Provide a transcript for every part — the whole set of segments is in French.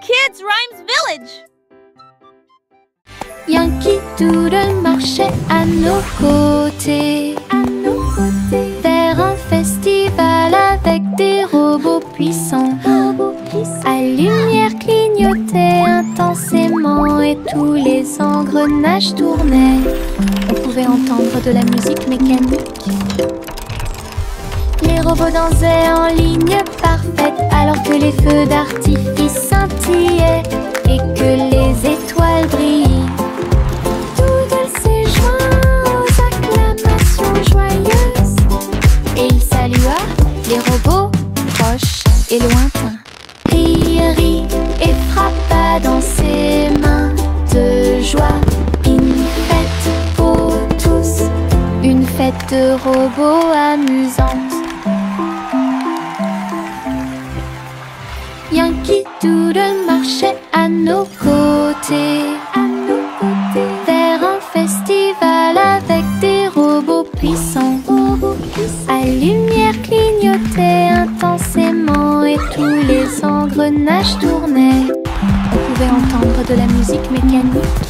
Kids Rhymes Village. Yankee Doodle marchait à nos côtés, vers un festival avec des robots puissants. À lumière clignotait intensément et tous les engrenages tournaient. On pouvait entendre de la musique mécanique. Les robots dansaient en ligne parfaite alors que les feux d'artifice scintillaient et que les étoiles brillaient. Doodle s'est joint aux acclamations joyeuses et il salua les robots proches et lointains. Rit et frappa dans ses mains de joie. Une fête pour tous, une fête de robots amusante. Yankee Doodle marchait à nos côtés, vers un festival avec des robots puissants. À lumière clignotait intensément et tous les engrenages tournaient. On pouvait entendre de la musique mécanique.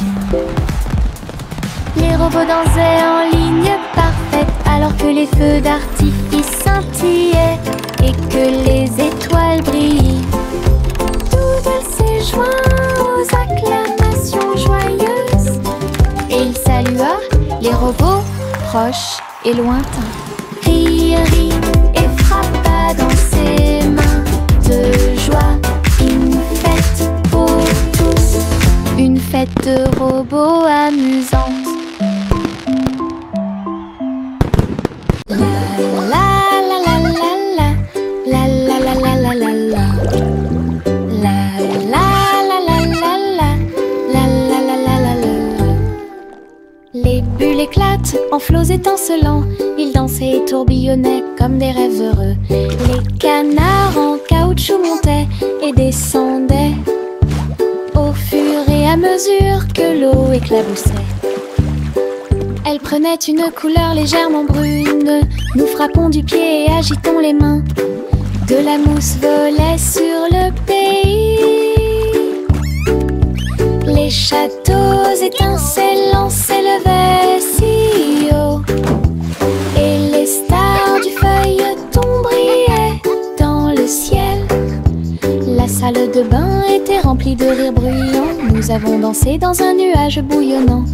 Les robots dansaient en ligne parfaite alors que les feux d'artifice scintillaient et que les étoiles brillaient. Doodle s'est joint aux acclamations joyeuses et il salua les robots proches et lointains. Rit et frappa dans ses mains de joie. Une fête pour tous, une fête de robots amusante. La la la la la la la la la la la la la. La la la la la la la la la la la la. Les bulles éclatent en flots étincelants. Ils dansaient et tourbillonnaient comme des rêves heureux. Les canards en caoutchouc montaient et descendaient au fur et à mesure que l'eau éclaboussait. Elle prenait une couleur légèrement brune. Nous frappons du pied et agitons les mains. De la mousse volait sur le pays. Les châteaux étincelants s'élevaient si haut et les stars du feuilleton brillaient dans le ciel. La salle de bain était remplie de rires bruyants. Nous avons dansé dans un nuage bouillonnant.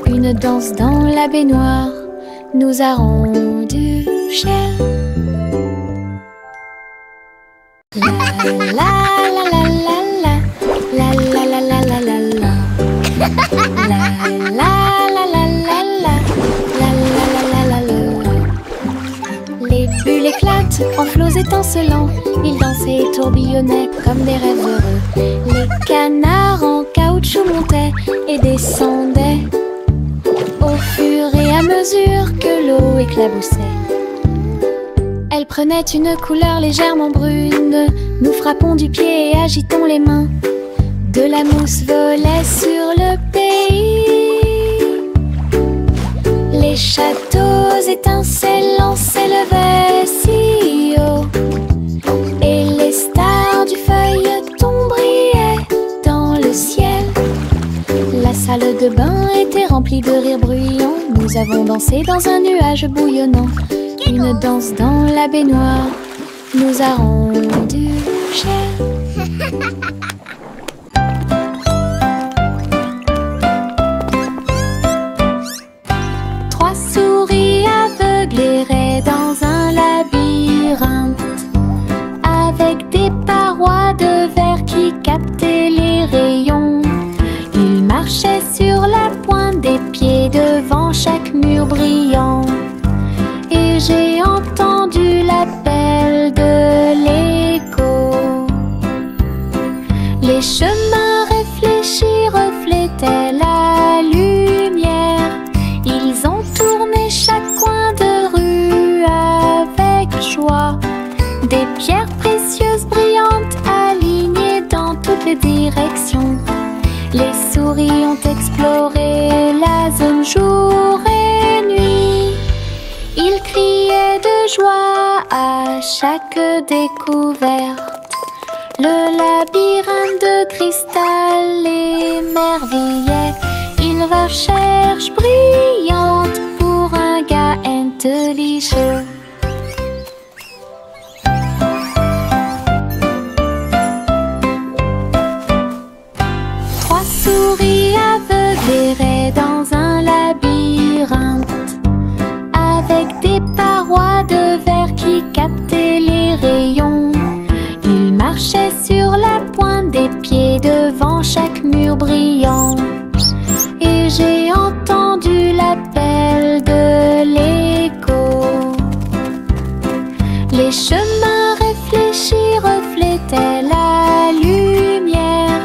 Une danse dans la baignoire nous a rendu cher. La la la la la la la la la la la la. La la la la la la la la la la. Les bulles éclatent en flots étincelants. Ils dansaient et tourbillonnaient comme des rêves heureux. Les canards en caoutchouc montaient et descendaient au fur et à mesure que l'eau éclaboussait. Elle prenait une couleur légèrement brune. Nous frappons du pied et agitons les mains. De la mousse volait sur le pays. Les châteaux étincelants s'élevaient si haut et les stars du feuilleton brillaient dans le ciel. La salle de bain était remplie de rires bruyants. Nous avons dansé dans un nuage bouillonnant. Une danse dans la baignoire nous a rendu cher. Trois souris aveugles erraient dans un labyrinthe avec des parois de verre qui captaient les rayons. Ils marchaient sur la pointe des pieds devant chaque mur brillant. Et j'ai entendu l'appel de l'écho. Les chemins réfléchis reflétaient la lumière. Ils ont tourné chaque coin de rue avec joie. Des pierres précieuses brillantes alignées dans toutes les directions. Les souris ont exploré la zone jour et nuit. Ils criaient de joie à chaque découverte. Le labyrinthe de cristal l'émerveillait. Il recherche brillante pour un gars intelligent. Trois souris aveugles erraient dans un labyrinthe, avec des parois de verre qui captaient les rayons. Ils marchaient sur la pointe des pieds devant chaque mur brillant. Et j'ai entendu l'appel de l'écho. Les chemins réfléchis reflétaient la lumière.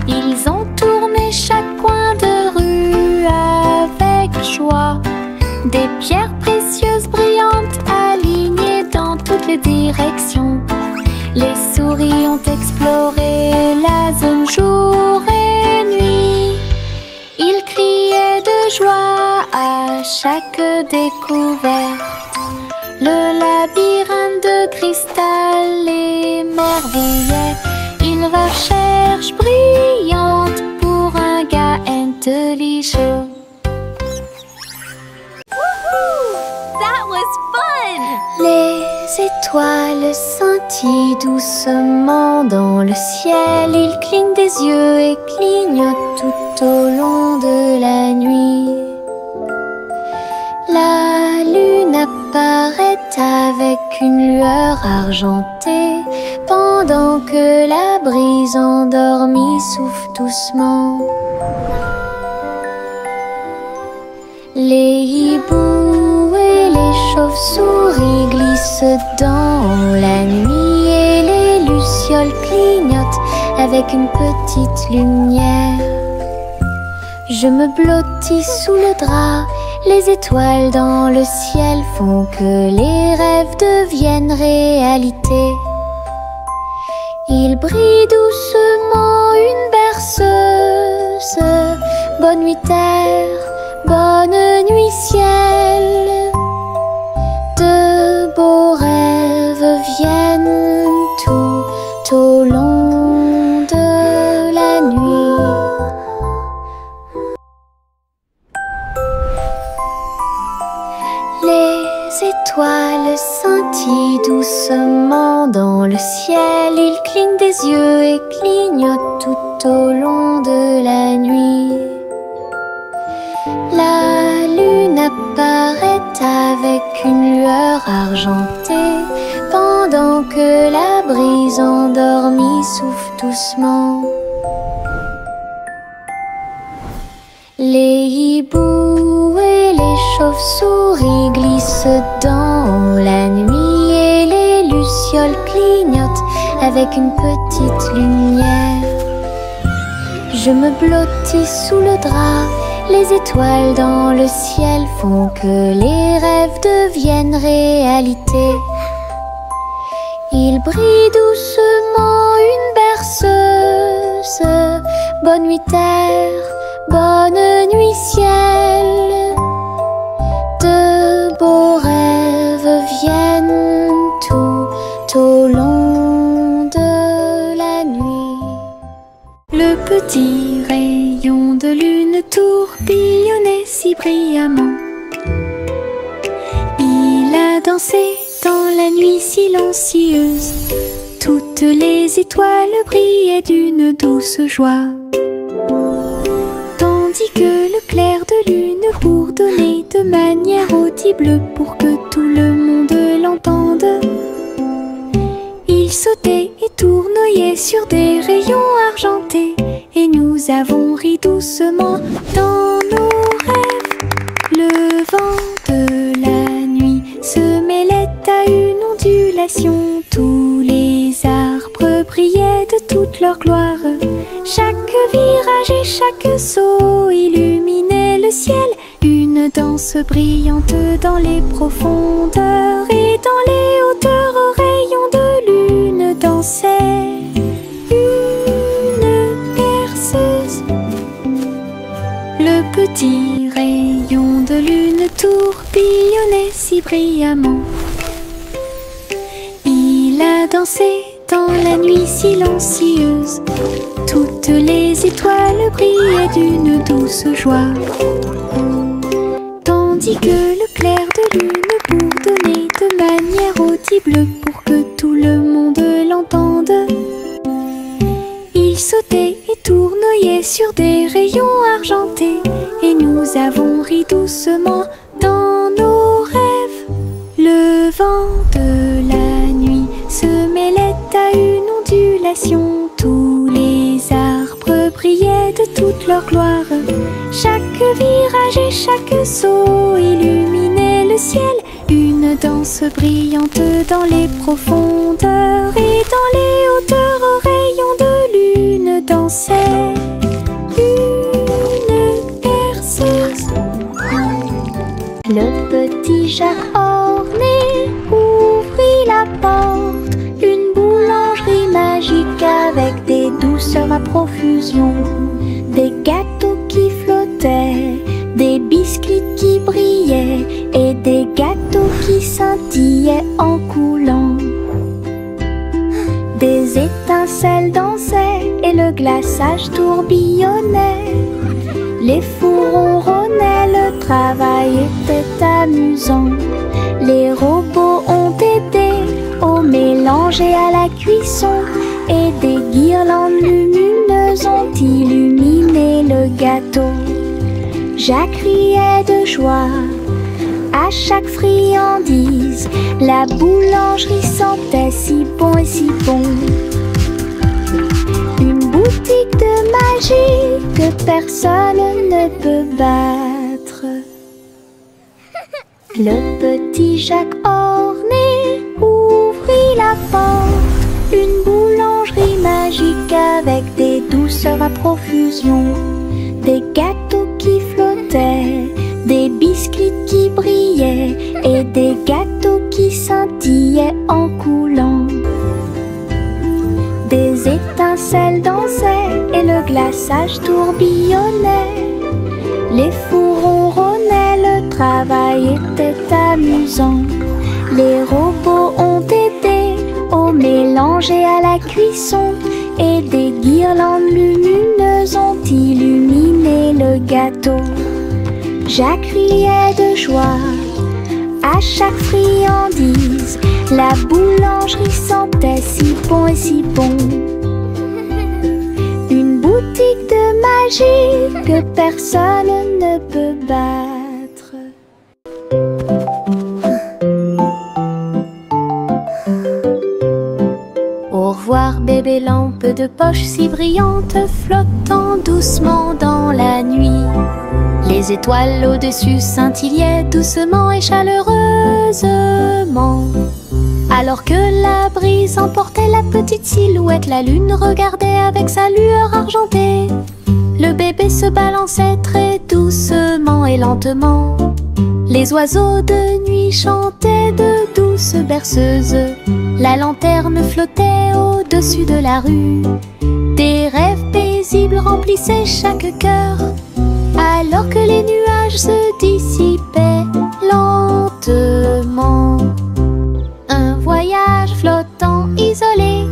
Ils ont tourné chaque coin de rue avec joie. Des pierres précieuses brillantes alignées dans toutes les directions. Les souris ont exploré la zone jour et nuit. Ils criaient de joie à chaque découverte. Le labyrinthe de cristal l'émerveillait. Il recherche brillante pour un gars intelligent. That was fun! Les étoiles scintillent doucement dans le ciel. Ils clignent des yeux et clignotent tout au long de la nuit. La lune apparaît avec une lueur argentée, pendant que la brise endormie souffle doucement. Les hiboux et les chauves-souris glissent dans la nuit et les lucioles clignotent avec une petite lumière. Je me blottis sous le drap, les étoiles dans le ciel font que les rêves deviennent réalité. Il brille doucement une berceuse. Bonne nuit terre, bonne nuit ciel. De beaux rêves viennent tout au long de la nuit. Les étoiles scintillent doucement dans le ciel. Ils clignent des yeux et clignotent tout au long de la nuit. La lune apparaît avec une lueur argentée, pendant que la brise endormie souffle doucement. Les hiboux et les chauves-souris glissent dans la nuit et les lucioles clignotent avec une petite lumière. Je me blottis sous le drap, les étoiles dans le ciel font que les rêves deviennent réalité. Il brille doucement une berceuse. Bonne nuit terre, bonne nuit ciel. De beaux rêves viennent tout au long de la nuit. Le petit rayon de lune tourbillonnait si brillamment. Il a dansé dans la nuit silencieuse. Toutes les étoiles brillaient d'une douce joie, tandis que le clair de lune bourdonnait de manière audible pour que tout le monde l'entende. Il sautait et tournoyait sur des rayons argentés, et nous avons ri doucement dans nos rêves. Le vent de la nuit se mêlait à une ondulation. Tous les arbres brillaient de toute leur gloire. Chaque virage et chaque saut illuminait le ciel. Une danse brillante dans les profondeurs, et dans les hauteurs aux rayons de lune dansait une berceuse. Le petit rayon de lune tourbillonnait si brillamment. Il a dansé dans la nuit silencieuse, toutes les étoiles brillaient d'une douce joie. Tandis que le clair de lune bourdonnait de manière audible pour que tout le monde l'entende, il sautait et tournoyait sur des rayons argentés, et nous avons ri doucement dans nos rêves. Le vent de la nuit se mêlait à une ondulation, tous les arbres brillaient de toute leur gloire. Chaque virage et chaque saut illuminait le ciel, une danse brillante dans les profondeurs, et dans les hauteurs aux rayons de lune dansait une berceuse. Le petit Jacques orné ouvrit la porte, une boulangerie magique avec des douceurs à profusion, des gâteaux qui flottaient, des biscuits qui brillaient et des gâteaux qui scintillaient en coulant. Des étincelles dansaient et le glaçage tourbillonnait. Les fours ronronnaient, le travail était amusant. Les robots ont aidé au mélange et à la cuisson, et des guirlandes lumineuses ont illuminé le gâteau. Jacques riait de joie à chaque friandise, la boulangerie sentait si bon et si bon. Une boutique de magie que personne ne peut battre. Le petit Jacques orné ouvrit la porte, une boulangerie magique avec des douceurs à profusion, des gâteaux qui flottaient, des biscuits qui brillaient et des gâteaux qui scintillaient en coulant. Des étincelles dansaient et le glaçage tourbillonnait. Les fours ronronnaient, le travail était amusant. Les robots ont aidé au mélange et à la cuisson, et des guirlandes lumineuses ont illuminé le gâteau. Jacques riait de joie à chaque friandise, la boulangerie sentait si bon et si bon. Une boutique de magie que personne ne peut battre. Au revoir bébé lampe de poche si brillante, flottant doucement dans la nuit. Les étoiles au-dessus scintillaient doucement et chaleureusement. Alors que la brise emportait la petite silhouette, la lune regardait avec sa lueur argentée. Le bébé se balançait très doucement et lentement. Les oiseaux de nuit chantaient de douces berceuses. La lanterne flottait au-dessus de la rue. Des rêves paisibles remplissaient chaque cœur, alors que les nuages se dissipaient lentement. Un voyage flottant isolé.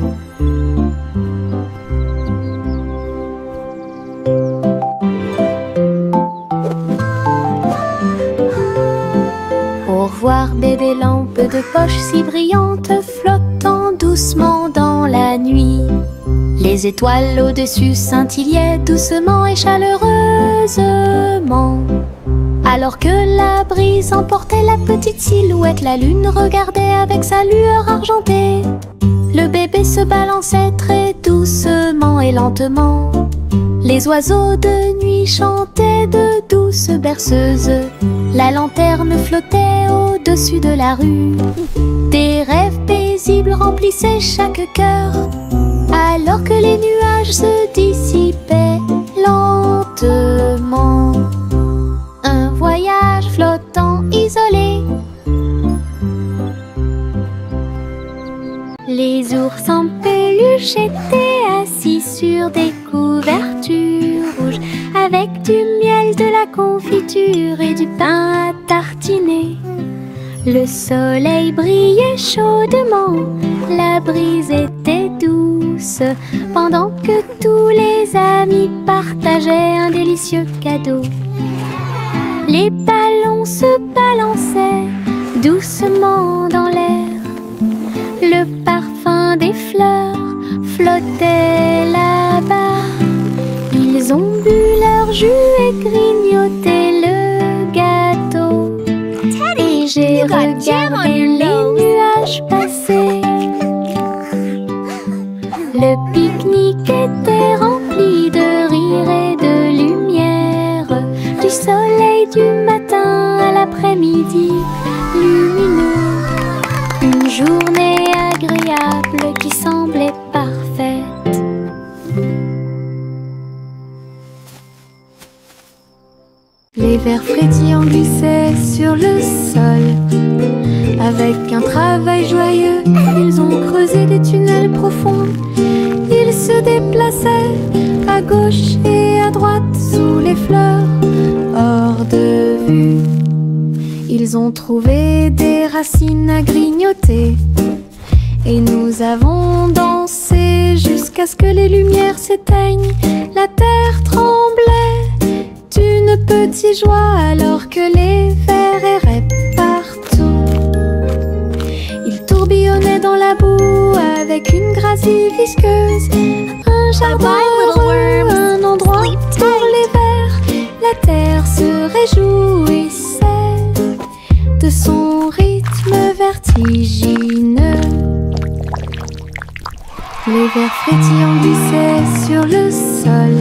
Au revoir bébé lampe de poche si brillante, flottant doucement dans la nuit. Les étoiles au-dessus scintillaient doucement et chaleureusement. Alors que la brise emportait la petite silhouette, la lune regardait avec sa lueur argentée. Le bébé se balançait très doucement et lentement. Les oiseaux de nuit chantaient de douces berceuses. La lanterne flottait au-dessus de la rue. Des rêves paisibles remplissaient chaque cœur, alors que les nuages se dissipaient lentement. Un voyage flottant isolé. Les ours en peluche étaient assis sur des couvertures rouges, avec du miel, de la confiture et du pain à tartiner. Le soleil brillait chaudement, la brise était douce, pendant que tous les amis partageaient un délicieux cadeau. Les ballons se balançaient doucement dans l'air. Le parfum des fleurs flottait là-bas. Ils ont bu leur jus et grignoté le gâteau. Et j'ai regardé les nuages passer. Le pique-nique était rempli de rire et de lumière, du soleil du matin à l'après-midi lumineux. Une journée agréable qui semblait parfaite. Les vers frétillants glissaient sur le sol. Avec un travail joyeux, ils ont creusé des tunnels profonds. Ils se déplaçaient à gauche et à droite sous les fleurs, hors de vue. Ils ont trouvé des racines à grignoter. Et nous avons dansé jusqu'à ce que les lumières s'éteignent. La terre tremblait d'une petite joie alors que les vers erraient partout. Ils tourbillonnaient dans la boue avec une gracie visqueuse. Un jardin heureux, un endroit pour les vers. La terre se réjouissait de son rythme vertigineux. Les vers frétillants glissaient sur le sol.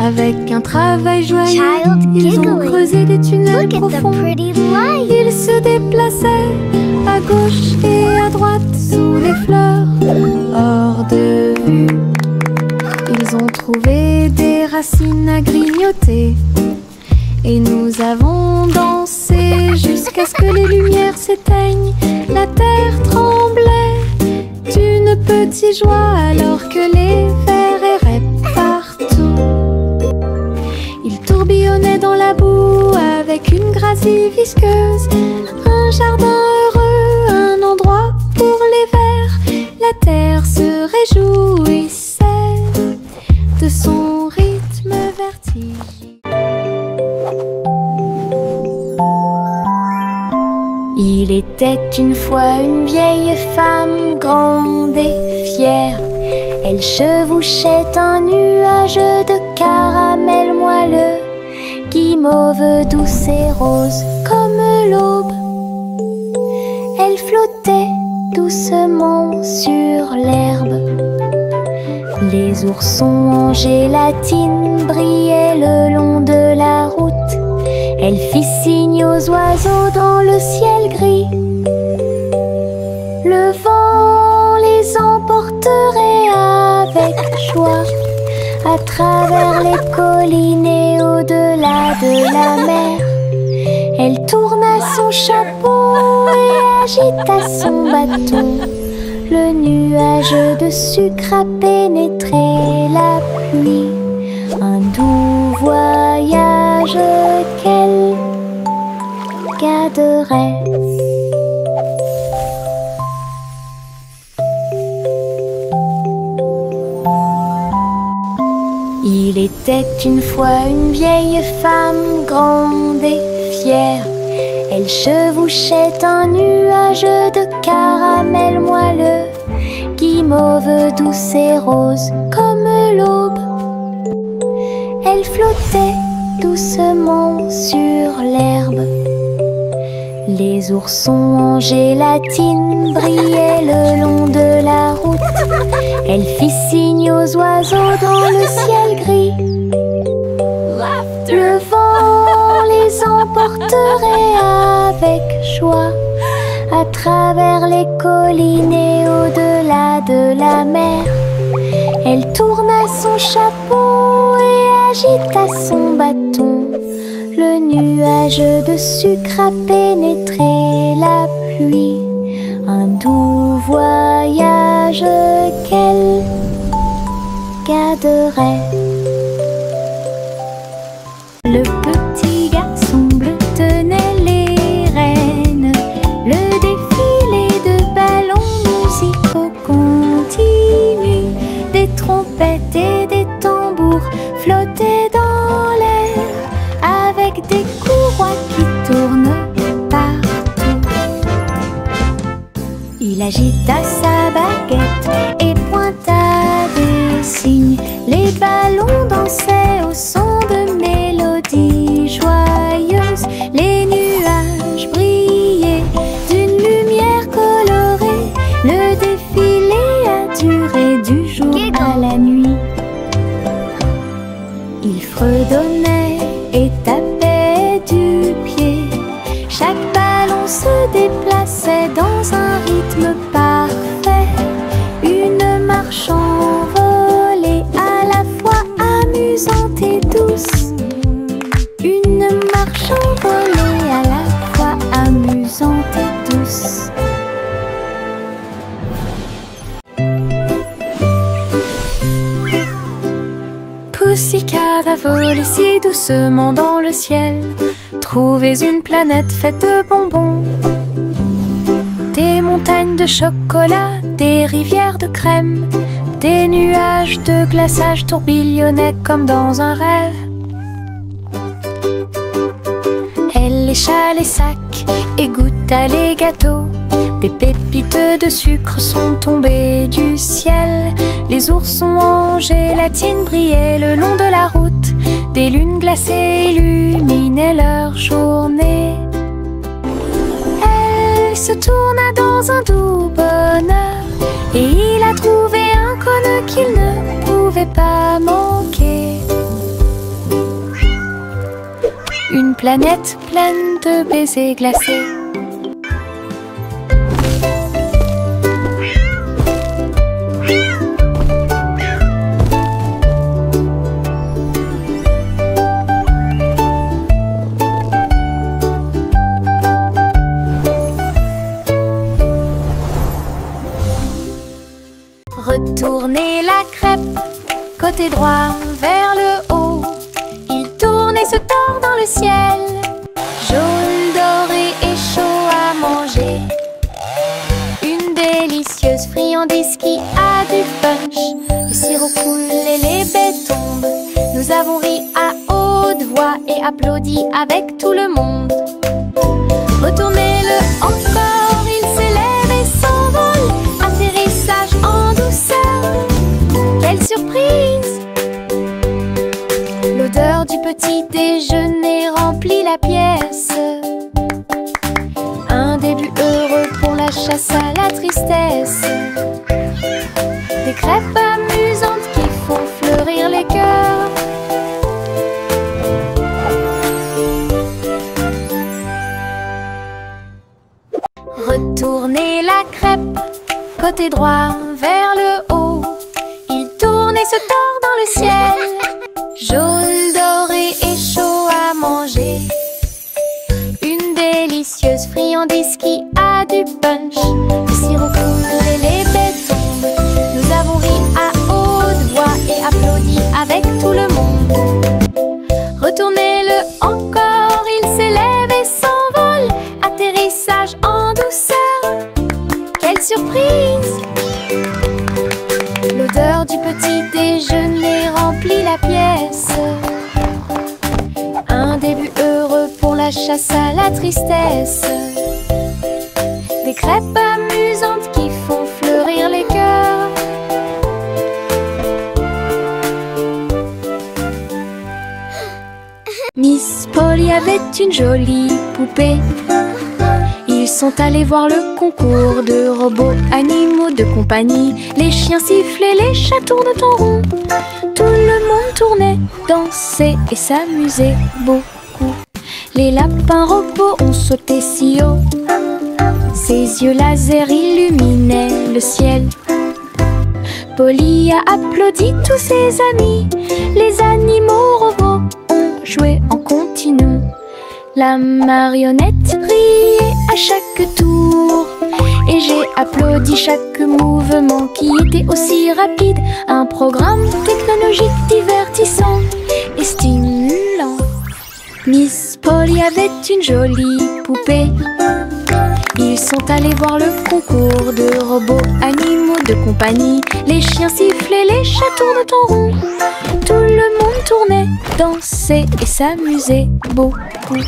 Avec un travail joyeux, ils ont creusé des tunnels profonds. Ils se déplaçaient à gauche et à droite sous les fleurs, hors de vue. Ils ont trouvé des racines à grignoter. Et nous avons dansé jusqu'à ce que les lumières s'éteignent. La terre tremblait d'une petite joie alors que les vers erraient partout. Ils tourbillonnaient dans la boue avec une gracie visqueuse. Un jardin heureux, un endroit pour les vers. La terre se réjouissait de son rythme vertigineux. Il était une fois une vieille femme grande et fière. Elle chevauchait un nuage de caramel moelleux, guimauve douce et rose comme l'aube. Elle flottait doucement sur l'herbe. Les oursons en gélatine brillaient le long de la route. Elle fit signe aux oiseaux dans le ciel gris. Le vent les emporterait avec joie à travers les collines et au-delà de la mer. Elle tourna son chapeau et agita son bâton. Le nuage de sucre a pénétré la pluie. Un doux voyage qu'elle garderait. Il était une fois une vieille femme grande et fière. Elle chevauchait un nuage de caramel moelleux, guimauve douce et rose comme l'aube. Elle flottait doucement sur l'herbe. Les oursons en gélatine brillaient le long de la route. Elle fit signe aux oiseaux dans le ciel gris. Le vent les emporterait avec joie à travers les collines et au-delà de la mer. Elle tourna son chapeau et agita son bâton. Le nuage de sucre a pénétré la pluie. Un doux voyage qu'elle garderait. Le petit garçon bleu tenait les rênes. trompettes et des tambours flottaient dans l'air avec des courroies qui tournent partout. Il agita sa baguette et pointa des signes. Les ballons dansaient au son de mélodies joyeuses. Les nuages brillaient d'une lumière colorée. Le défilé a duré du jour à la nuit. Il fredonnait et tapait du pied. Chaque ballon se déplaçait dans un rythme parfait. Une marche envolée à la fois amusante et douce. Une marche envolée à la fois amusante et douce. Pussycat a volé si doucement dans le ciel. Trouvez une planète faite de bonbons. Des montagnes de chocolat, des rivières de crème. Des nuages de glaçage tourbillonnaient comme dans un rêve. Elle lécha les sacs et goûta les gâteaux. Des pépites de sucre sont tombées du ciel. Les oursons en gélatine brillaient le long de la route. Des lunes glacées illuminaient leur journée. Elle se tourna dans un doux bonheur et il a trouvé un cône qu'il ne pouvait pas manquer. Une planète pleine de baisers glacés. Retournez la crêpe, côté droit vers le haut. Il tourne et se tord dans le ciel, jaune, doré et chaud à manger. Une délicieuse friandise qui a du punch. Le sirop coule et les baies tombent. Nous avons ri à haute voix et applaudi avec tout le monde. Retournez-le encore, il s'élève et s'envole. Atterrissage en douceur, quelle surprise! L'odeur du petit déjeuner remplit la pièce. Un début heureux pour la chasse à la tristesse. Des crêpes amusantes qui font fleurir les cœurs. Retournez la crêpe, côté droit vers le haut. Il tourne et se tord dans le ciel, jaune, doré et chaud à manger. Une délicieuse friandise qui a du punch. Le sirop coule et les baies tombent. Nous avons ri à haute voix et applaudi avec tout le monde. Retournez-le encore, il s'élève et s'envole. Atterrissage en douceur, quelle surprise! L'odeur du petit déjeuner remplit la pièce. Un début heureux pour la chasse à la tristesse. Des crêpes amusantes qui font fleurir les cœurs. Miss Polly avait une jolie poupée. Ils sont allés voir le concours de robots animaux de compagnie. Les chiens sifflaient, les chats tournent en rond. Tout le monde tournait, dansait et s'amusait beaucoup. Les lapins robots ont sauté si haut. Ses yeux laser illuminaient le ciel. Polly a applaudi tous ses amis. Les animaux robots ont joué en continu. La marionnette riait à chaque tour et j'ai applaudi chaque mouvement qui était aussi rapide. Un programme technologique divertissant et stimulant. Miss Polly avait une jolie poupée. Ils Ils sont allés voir le concours de robots animaux de compagnie. Les chiens sifflaient, les chats tournent en rond. Tout le monde tournait, dansait et s'amusait beaucoup.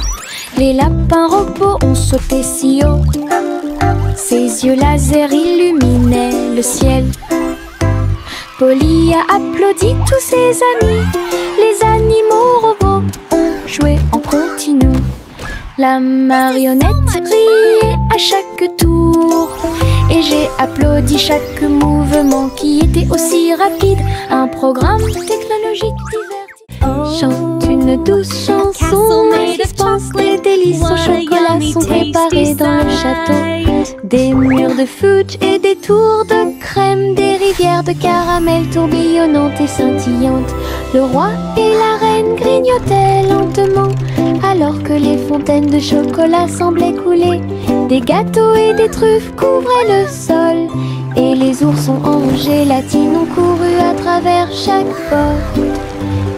Les lapins robots ont sauté si haut. Ses yeux laser illuminaient le ciel. Polly a applaudi tous ses amis. Les animaux robots ont joué en continu. La marionnette riait à chaque tour et j'ai applaudi chaque mouvement qui était aussi rapide. Un programme technologique divertissant. Chante une douce chanson et dispense des délices au chocolat sont préparés dans le château. Des murs de fudge et des tours de crème, des rivières de caramel tourbillonnantes et scintillantes. Le roi et la reine grignotaient lentement alors que les fontaines de chocolat semblaient couler. Des gâteaux et des truffes couvraient le sol et les oursons en gélatine ont couru à travers chaque porte.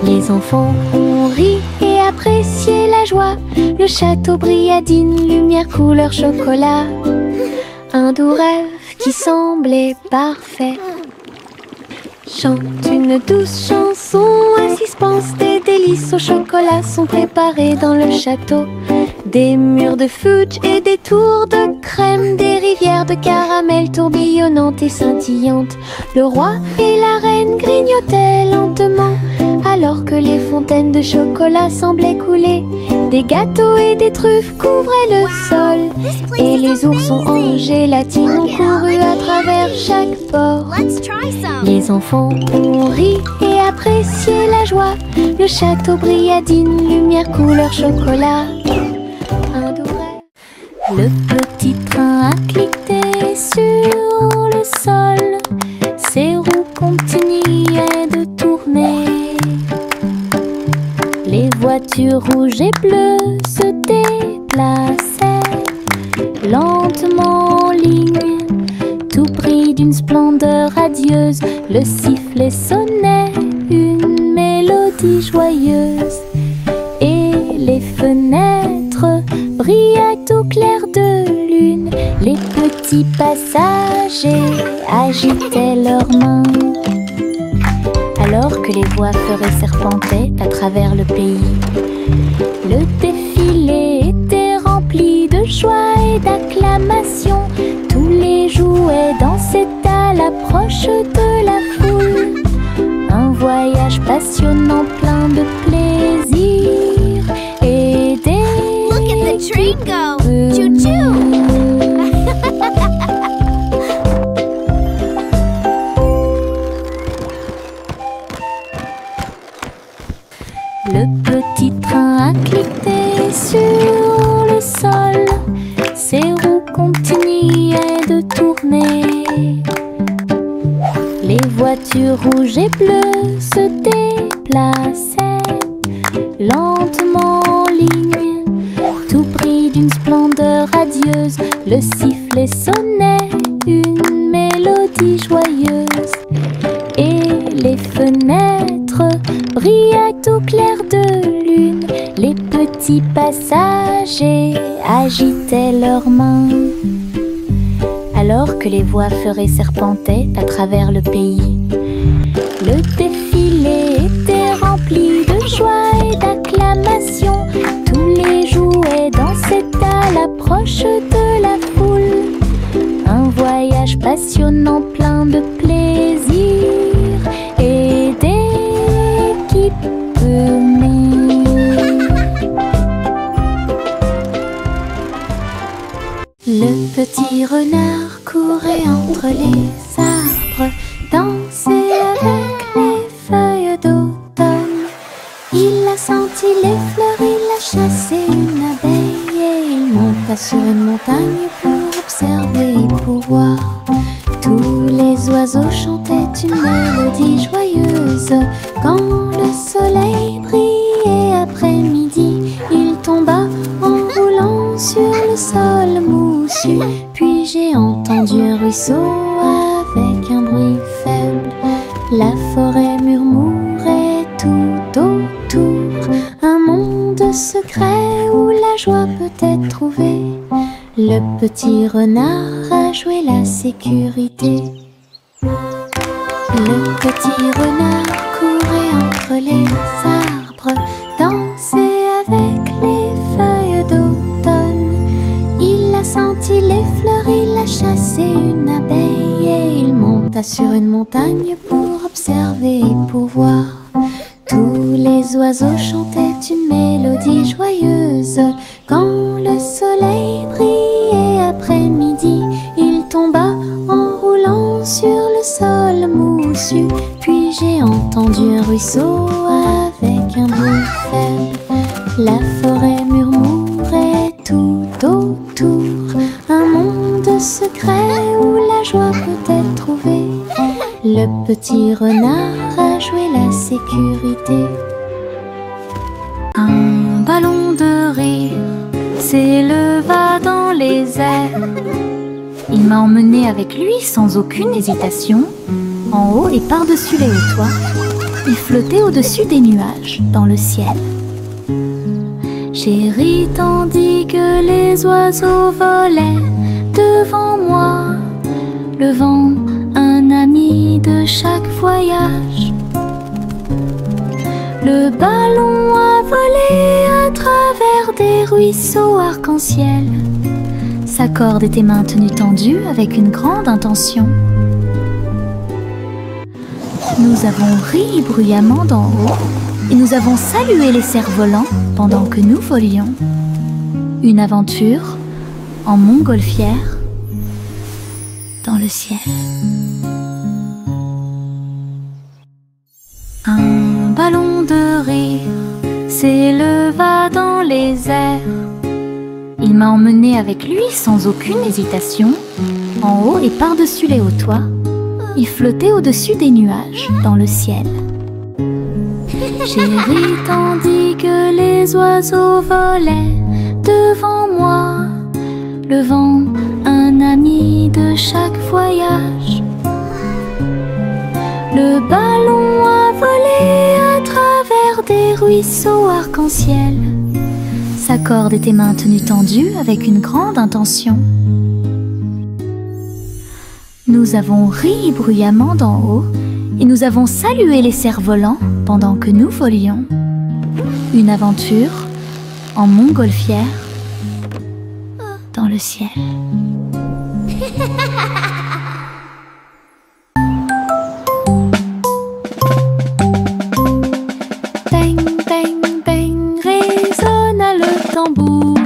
Les enfants ont ri et apprécié la joie. Le château brilla d'une lumière couleur chocolat. Un doux rêve qui semblait parfait. Chante une douce chanson, un suspense, des délices au chocolat sont préparés dans le château. Des murs de fudge et des tours de crème, des rivières de caramel tourbillonnantes et scintillantes. Le roi et la reine grignotaient lentement alors que les fontaines de chocolat semblaient couler. Des gâteaux et des truffes couvraient le sol et les oursons en gélatine ont couru à travers chaque porte. Les enfants ont ri et apprécié la joie. Le château brilla d'une lumière couleur chocolat. Un doux rêve. Le petit train a cliqué sur le sol. Ses roues continuaient de tourner. Les voitures rouges et bleues se déplaçaient lentement en ligne, tout pris d'une splendeur radieuse. Le sifflet sonnait une mélodie joyeuse et les fenêtres brillaient au clair de lune. Les petits passagers agitaient leurs mains alors que les voix feraient serpentaient à travers le pays. Le défilé était rempli de joie et d'acclamations. Tous les jouets dansaient à l'approche de la foule. Un voyage passionnant plein de plaisir et des... Look at the train go! Choo-choo! Le petit train a cliqué sur le sol. Ses roues continuaient de tourner. Les voitures rouges et bleues se déplaçaient lentement en ligne, tout pris d'une splendeur radieuse. Le sifflet sonnait une mélodie joyeuse et les fenêtres brillaient au clair de lune. Les petits passagers agitaient leurs mains alors que les voix feraient serpentaient à travers le pays. Le défilé était rempli de joie et d'acclamations. Tous les jouets dansaient à l'approche de la foule. Un voyage passionnant plein de plaisir et d'équipements. Le petit renard courait entre les arbres, dansait avec les feuilles d'automne. Il a senti les fleurs, il a chassé une abeille et il monta sur une montagne pour observer et pour voir. Tous les oiseaux chantaient une mélodie joyeuse. Quand le soleil brillait après-midi, il tomba en roulant sur le sol moussu. Puis j'ai entendu un ruisseau avec un bruit faible. La forêt murmurait tout autour, un monde secret où la joie peut être trouvée. Le petit renard a joué la sécurité. Le petit renard courait entre les arbres, dansait avec les feuilles d'automne. Il a senti les fleurs, il a chassé une abeille et il monta sur une montagne pour observer et pour voir. Tous les oiseaux chantaient une mélodie joyeuse. Quand le soleil brillait après-midi, il tomba en roulant sur le sol moussu. Puis j'ai entendu un ruisseau avec un bruit faible. La forêt murmurait tout autour, un monde secret où la joie peut être trouvée. Le petit renard a joué la sécurité. Un ballon de rire s'éleva dans les airs. Il m'a emmené avec lui sans aucune hésitation, en haut et par-dessus les hauts toits. Il flottait au-dessus des nuages, dans le ciel. J'ai ri tandis que les oiseaux volaient devant moi, le vent, un ami de chaque voyage. Le ballon a volé à travers des ruisseaux arc-en-ciel. Sa corde était maintenue tendue avec une grande intention. Nous avons ri bruyamment d'en haut et nous avons salué les cerfs-volants pendant que nous volions. Une aventure en montgolfière dans le ciel. Un ballon de rire s'éleva dans les airs. Il m'a emmené avec lui sans aucune hésitation, en haut et par-dessus les hauts toits. Il flottait au-dessus des nuages, dans le ciel. J'ai ri tandis que les oiseaux volaient devant moi, le vent, un ami de chaque voyage. Le ballon a volé à travers des ruisseaux arc-en-ciel. Sa corde était maintenue tendue avec une grande intention. Nous avons ri bruyamment d'en haut et nous avons salué les cerfs-volants pendant que nous volions. Une aventure en montgolfière dans le ciel. Bang, bang, bang, résonna le tambour.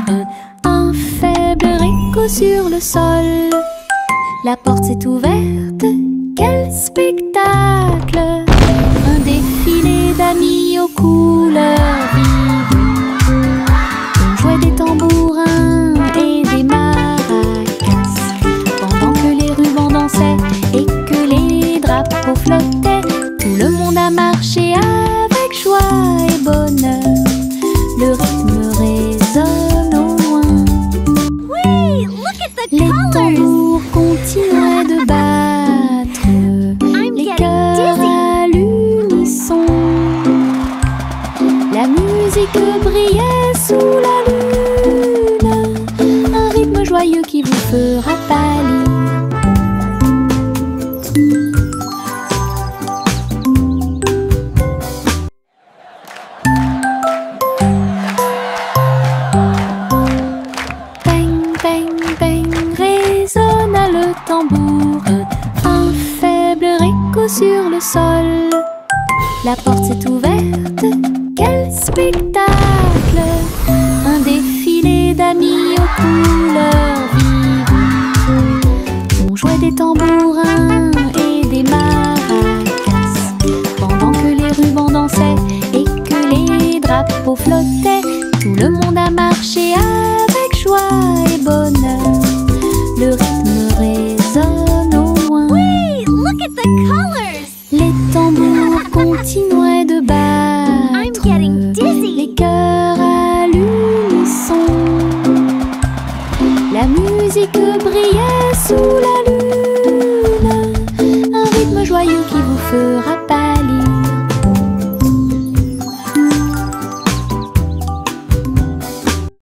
Un faible écho sur le sol. La porte s'est ouverte, quel spectacle! Un défilé d'amis aux couleurs vives. On jouait des tambourins et des maracas, pendant que les rubans dansaient et que les drapeaux flottaient. Tout le monde a marché avec joie et bonheur. Le rythme résonne au loin. Wait, look at the Les colors! tambours continuaient de battre, les getting cœurs dizzy. à l'unisson. La musique brillait sous la lune, un rythme joyeux qui vous fera pâlir. Bang, bang, bang, résonna le tambour. Un faible écho sur le sol. La porte s'est ouverte, quel spectacle! Un défilé d'amis aux couleurs vives. On jouait des tambourins et des maracas, pendant que les rubans dansaient et que les drapeaux flottaient. Tout le monde a marché avec joie et bonheur. Le rythme résonne au loin. Wait, look at the colors! Les tambours continuaient de I'm battre, getting dizzy. les cœurs à l'unisson. La musique brillait sous la lune, un rythme joyeux qui vous fera